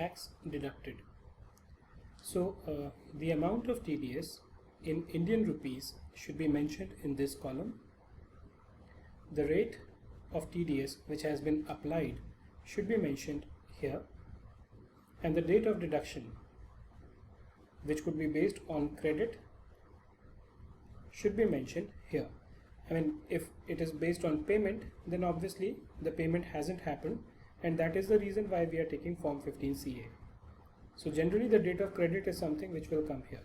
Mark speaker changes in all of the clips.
Speaker 1: tax deducted. So the amount of TDS in Indian rupees should be mentioned in this column. The rate of TDS which has been applied should be mentioned here, and the date of deduction, which could be based on credit, should be mentioned here. I mean, if it is based on payment, then obviously the payment hasn't happened, and that is the reason why we are taking Form 15CA. So generally the date of credit is something which will come here.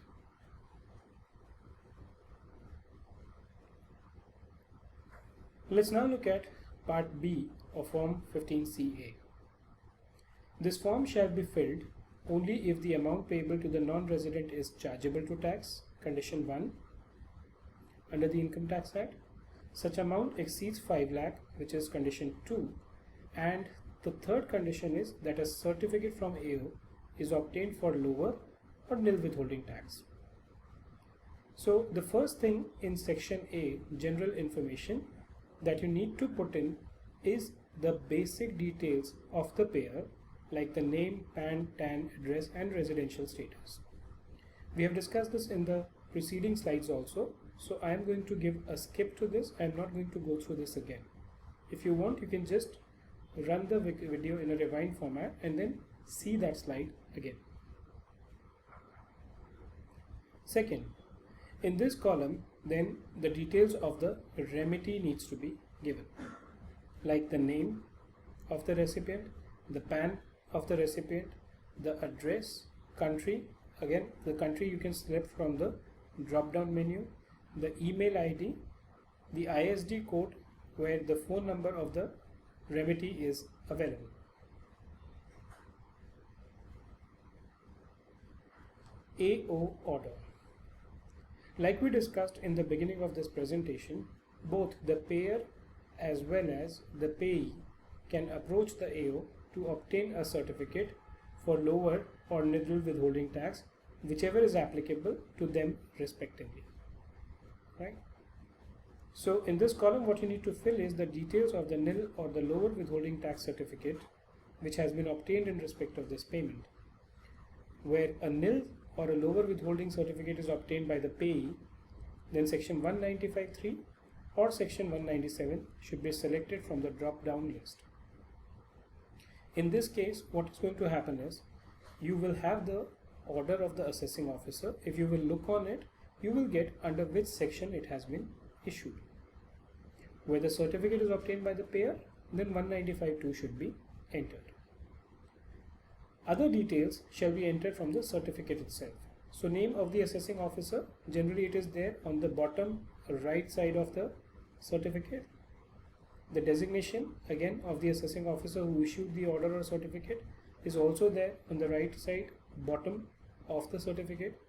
Speaker 1: Let's now look at Part B of Form 15CA. This form shall be filled only if the amount payable to the non-resident is chargeable to tax, condition 1, under the Income Tax Act. Such amount exceeds 5 lakh, which is condition 2, and the third condition is that a certificate from AO is obtained for lower or nil withholding tax. So the first thing in section A, general information, that you need to put in is the basic details of the payer, like the name, PAN, TAN, address and residential status. We have discussed this in the preceding slides also, so I am going to give a skip to this. I am not going to go through this again. If you want, you can just run the video in a rewind format and then see that slide again. Second, in this column, then the details of the remedy needs to be given, like the name of the recipient, the PAN of the recipient, the address, country, again the country you can select from the drop down menu, the email ID, the ISD code where the phone number of the remedy is available. AO order. Like we discussed in the beginning of this presentation, both the payer as well as the payee can approach the AO to obtain a certificate for lower or nil withholding tax, whichever is applicable to them respectively. Right? So in this column, what you need to fill is the details of the nil or the lower withholding tax certificate which has been obtained in respect of this payment. Where a nil or a lower withholding certificate is obtained by the payee, then section 195(3) or section 197 should be selected from the drop down list. In this case, what is going to happen is you will have the order of the assessing officer. If you will look on it, you will get under which section it has been issued. Where the certificate is obtained by the payer, then 195(2) should be entered. Other details shall be entered from the certificate itself. So name of the assessing officer, generally it is there on the bottom right side of the certificate. The designation again of the assessing officer who issued the order or certificate is also there on the right side bottom of the certificate.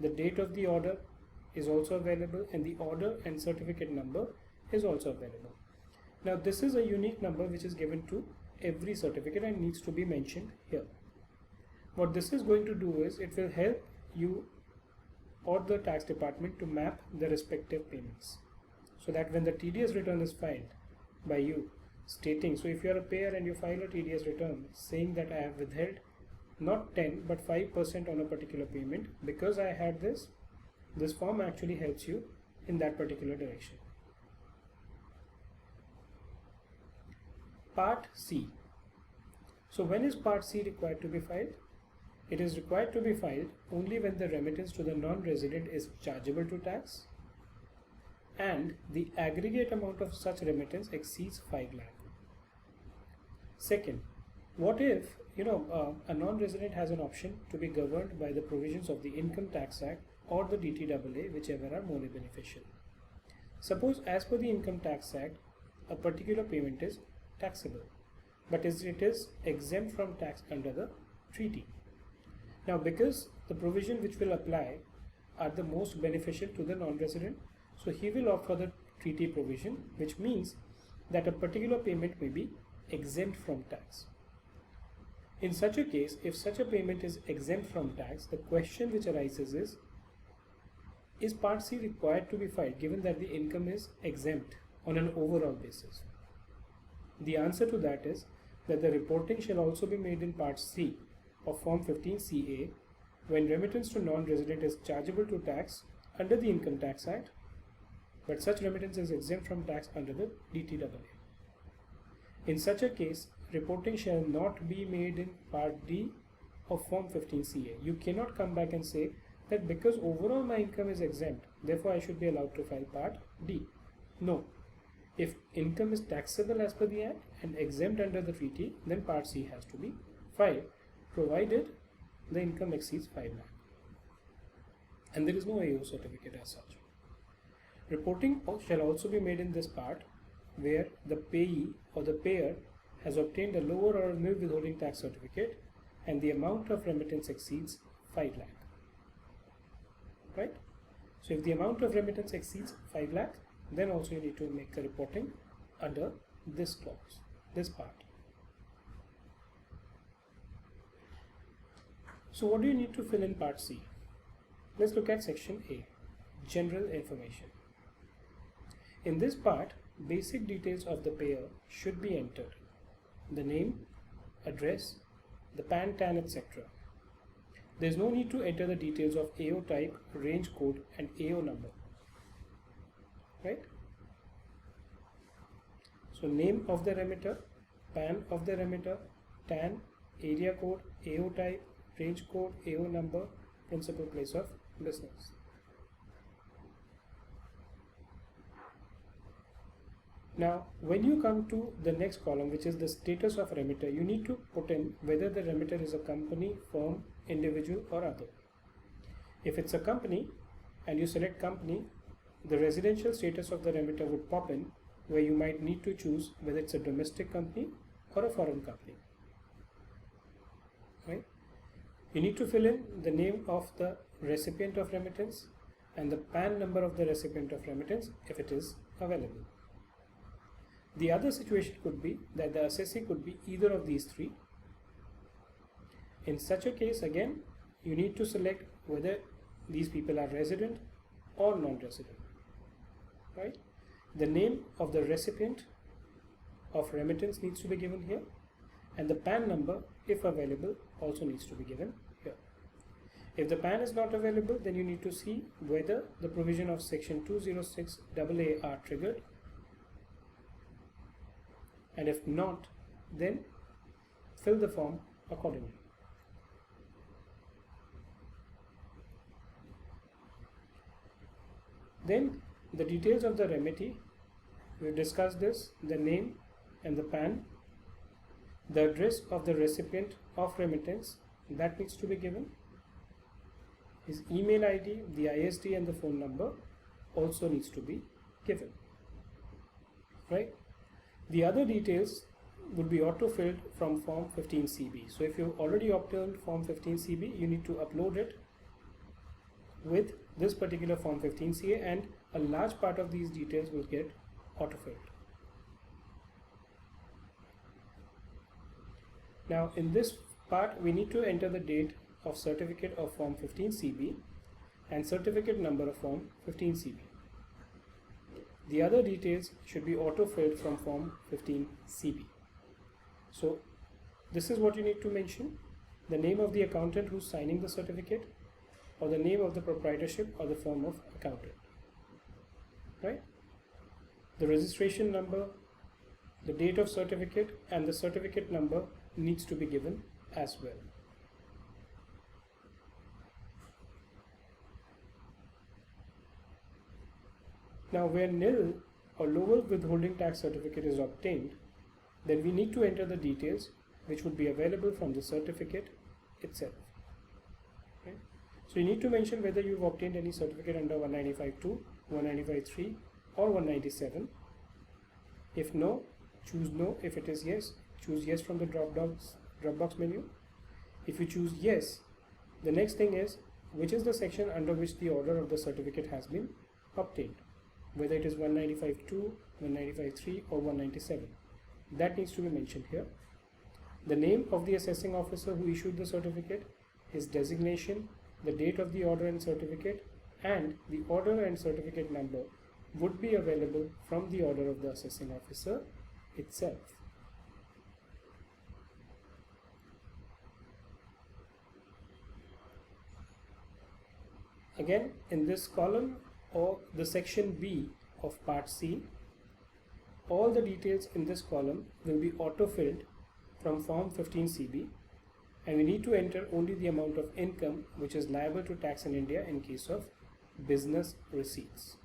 Speaker 1: The date of the order is also available, and the order and certificate number is also available. Now this is a unique number which is given to every certificate and needs to be mentioned here. What this is going to do is it will help you or the tax department to map the respective payments, so that when the TDS return is filed by you stating, so if you are a payer and you file a TDS return saying that I have withheld not 10 but 5% on a particular payment because I had this form actually helps you in that particular direction. Part C. So when is Part C required to be filed? It is required to be filed only when the remittance to the non-resident is chargeable to tax and the aggregate amount of such remittance exceeds 5 lakh. Second, what if a non-resident has an option to be governed by the provisions of the Income Tax Act or the DTAA, whichever are more beneficial. Suppose as per the Income Tax Act, a particular payment is taxable, but it is exempt from tax under the treaty. Now because the provision which will apply are the most beneficial to the non-resident, so he will opt for the treaty provision, which means that a particular payment may be exempt from tax. In such a case, if such a payment is exempt from tax, the question which arises is Part C required to be filed given that the income is exempt on an overall basis? The answer to that is that the reporting shall also be made in Part C of Form 15CA when remittance to non-resident is chargeable to tax under the Income Tax Act, but such remittance is exempt from tax under the DTAA. In such a case, reporting shall not be made in Part D of Form 15CA. You cannot come back and say that because overall my income is exempt, therefore I should be allowed to file Part D. No. If income is taxable as per the Act and exempt under the treaty, then Part C has to be filed, provided the income exceeds 5 lakh. And there is no AO certificate as such. Reporting shall also be made in this part where the payee or the payer has obtained a lower or nil withholding tax certificate and the amount of remittance exceeds 5 lakh. Right? So if the amount of remittance exceeds 5 lakh, then also you need to make the reporting under this clause, this part. So what do you need to fill in Part C? Let's look at Section A, General Information. In this part, basic details of the payer should be entered. The name, address, the PAN, TAN, etc. There is no need to enter the details of AO type, range code and AO number. Right? So name of the remitter, PAN of the remitter, TAN, area code, AO type, range code, AO number, principal place of business. Now, when you come to the next column, which is the status of remitter, you need to put in whether the remitter is a company, firm, individual or other. If it's a company and you select company, the residential status of the remitter would pop in, where you might need to choose whether it's a domestic company or a foreign company. Right? You need to fill in the name of the recipient of remittance and the PAN number of the recipient of remittance if it is available. The other situation could be that the assessee could be either of these three. In such a case, again, you need to select whether these people are resident or non-resident. Right? The name of the recipient of remittance needs to be given here, and the PAN number, if available, also needs to be given here. If the PAN is not available, then you need to see whether the provision of Section 206AA are triggered, and if not, then fill the form accordingly. Then the details of the remittee, we discussed this, the name and the PAN, the address of the recipient of remittance, that needs to be given. His email ID, the ISD and the phone number also needs to be given. Right? The other details would be auto-filled from Form 15CB. So if you've already obtained Form 15CB, you need to upload it with this particular Form 15CA, and a large part of these details will get auto-filled. Now in this part, we need to enter the date of certificate of Form 15CB and certificate number of Form 15CB. The other details should be auto-filled from Form 15CB. So this is what you need to mention: the name of the accountant who's signing the certificate, or the name of the proprietorship or the firm of accountant. Right? The registration number, the date of certificate and the certificate number needs to be given as well. Now where nil or lower withholding tax certificate is obtained, then we need to enter the details which would be available from the certificate itself. Okay? So you need to mention whether you've obtained any certificate under 195.2, 195.3 or 197. If no, choose no. If it is yes, choose yes from the Dropbox menu. If you choose yes, the next thing is which is the section under which the order of the certificate has been obtained, whether it is 195.2, 195.3 or 197. That needs to be mentioned here. The name of the assessing officer who issued the certificate, his designation, the date of the order and certificate, and the order and certificate number would be available from the order of the assessing officer itself. Again, in this column or the section B of part C, all the details in this column will be auto-filled from form 15CB, and we need to enter only the amount of income which is liable to tax in India in case of business receipts.